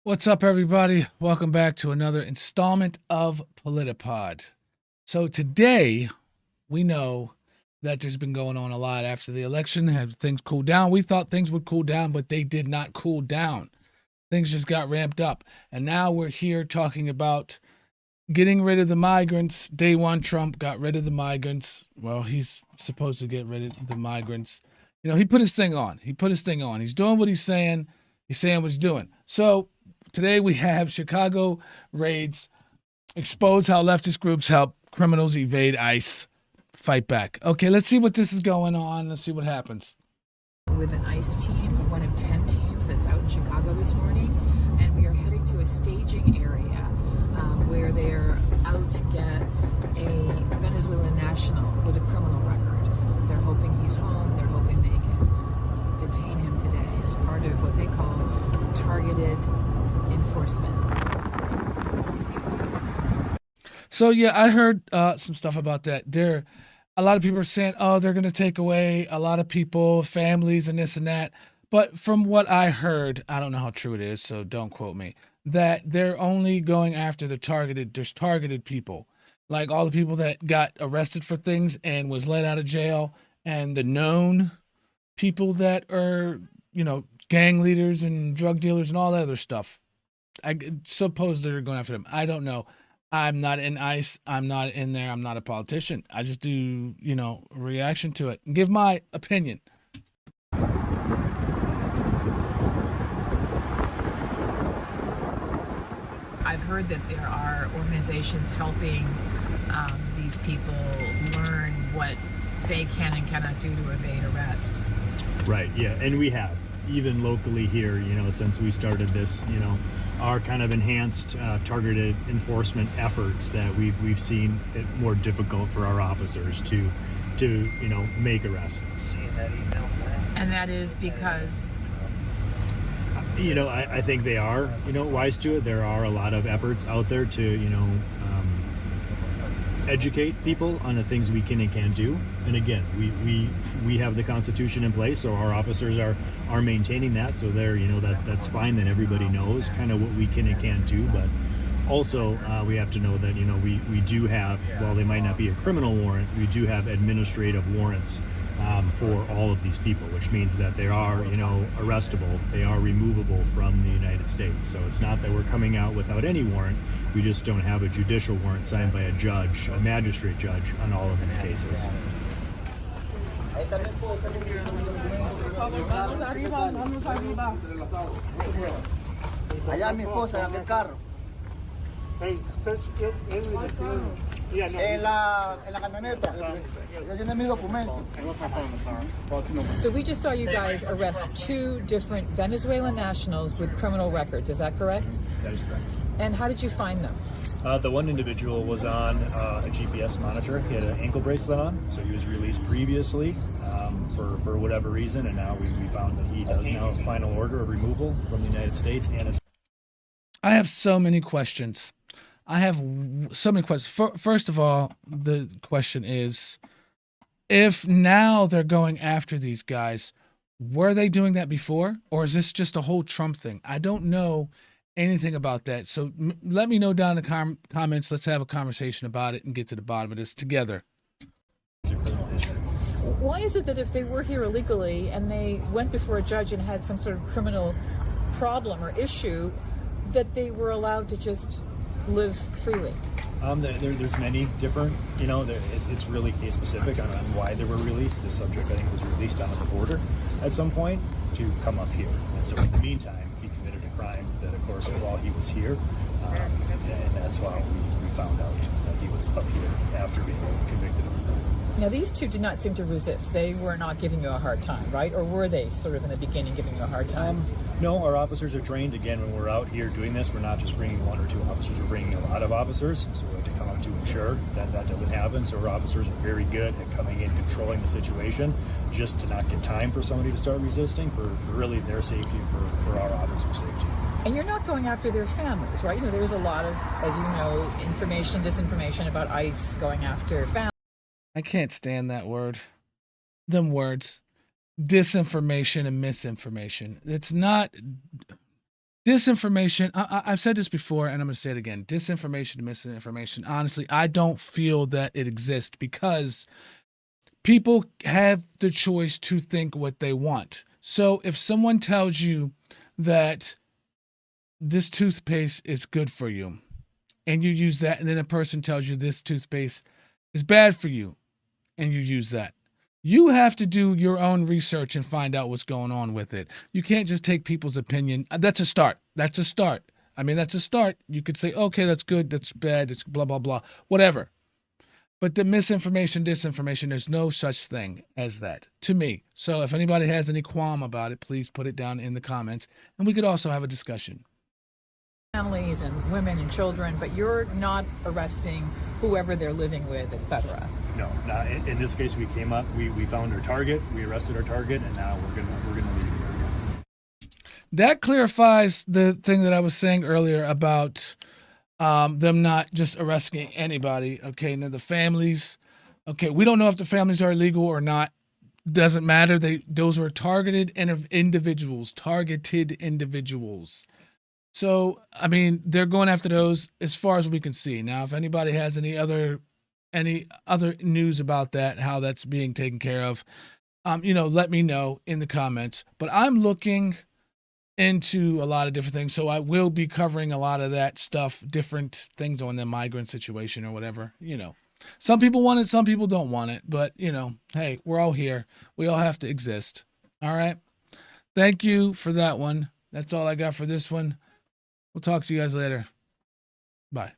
What's up, everybody? Welcome back to another installment of Politapod. So today, we know that there's been going on a lot after the election. Have things cooled down? We thought things would cool down, but they did not cool down. Things just got ramped up. And now we're here talking about getting rid of the migrants. Day one, Trump got rid of the migrants. Well, he's supposed to get rid of the migrants. You know, he put his thing on. He's doing what he's saying. He's saying what he's doing. So today we have Chicago raids expose how leftist groups help criminals evade ICE. Fight back. Okay, let's see what this is going on. Let's see what happens. With an ICE team, one of 10 teams that's out in Chicago this morning, and we are heading to a staging area where they're out to get a Venezuelan national with a criminal record. They're hoping he's home. They're hoping they can detain him today as part of what they call targeted enforcement. So yeah, I heard some stuff about that. A lot of people are saying, oh, they're going to take away a lot of people, families, and this and that. But from what I heard, I don't know how true it is, so don't quote me, that they're only going after there's targeted people, like all the people that got arrested for things and was let out of jail, and the known people that are, gang leaders and drug dealers and all that other stuff. I suppose they're going after them. I don't know. I'm not in ICE. I'm not in there. I'm not a politician. I just do, reaction to it and give my opinion. I've heard that there are organizations helping these people learn what they can and cannot do to evade arrest. Right, yeah, and we have, even locally here, since we started this, our kind of enhanced targeted enforcement efforts that we've seen it more difficult for our officers to make arrests. And that is because I think they are wise to it. There are a lot of efforts out there to educate people on the things we can and can't do. And again, we have the Constitution in place, so our officers are maintaining that. So that's fine. That everybody knows kind of what we can and can't do. But also we have to know that we do have, while they might not be a criminal warrant, we do have administrative warrants for all of these people, which means that they are arrestable, they are removable from the United States. So it's not that we're coming out without any warrant. We just don't have a judicial warrant signed by a judge, a magistrate judge, on all of these cases. Allá mi esposa, en el carro. En la camioneta. Yo llené mi documento. So we just saw you guys arrest two different Venezuelan nationals with criminal records. Is that correct? That is correct. And how did you find them? The one individual was on a GPS monitor. He had an ankle bracelet on, so he was released previously for whatever reason, and now we found that he does now have final order of removal from the United States. And I have so many questions. First of all, the question is, if now they're going after these guys, were they doing that before? Or is this just a whole Trump thing? I don't know anything about that. So let me know down in the comments. Let's have a conversation about it and get to the bottom of this together. Why is it that if they were here illegally and they went before a judge and had some sort of criminal problem or issue, that they were allowed to just live freely? There's many different, it's really case specific on why they were released. The subject, I think, was released on the border at some point to come up here. And so in the meantime, he committed a crime that, of course, while he was here, and that's why we found out that he was up here after being convicted of a crime. Now, these two did not seem to resist. They were not giving you a hard time, right? Or were they sort of in the beginning giving you a hard time? No, our officers are trained. Again, when we're out here doing this, we're not just bringing one or two officers, we're bringing a lot of officers. So we have to come up to ensure that that doesn't happen. So our officers are very good at coming in, controlling the situation, just to not give time for somebody to start resisting, for really their safety, for our officers' safety. And you're not going after their families, right? There's a lot of, as you know, information, disinformation about ICE going after families. I can't stand that word. Them words. Disinformation and misinformation. It's not Disinformation, I've said this before, and I'm going to say it again. Disinformation and misinformation, honestly, I don't feel that it exists because people have the choice to think what they want. So if someone tells you that this toothpaste is good for you, and you use that, and then a person tells you this toothpaste is bad for you, and you use that, you have to do your own research and find out what's going on with it. You can't just take people's opinion. That's a start. That's a start. I mean, that's a start. You could say, okay, that's good, that's bad, it's blah, blah, blah, whatever. But the misinformation, disinformation, there's no such thing as that to me. So if anybody has any qualm about it, please put it down in the comments, and we could also have a discussion. Families and women and children, but you're not arresting whoever they're living with, etc. No, in this case, we came up, we found our target, we arrested our target, and now we're gonna leave here. That clarifies the thing that I was saying earlier about them not just arresting anybody. Okay, now the families. Okay, we don't know if the families are illegal or not. Doesn't matter. Those were targeted individuals. Targeted individuals. So I mean, they're going after those as far as we can see. Now, if anybody has any other news about that, how that's being taken care of, let me know in the comments. But I'm looking into a lot of different things, so I will be covering a lot of that stuff, different things on the migrant situation or whatever. Some people want it, some people don't want it, but hey, we're all here. We all have to exist. All right. Thank you for that one. That's all I got for this one. We'll talk to you guys later. Bye.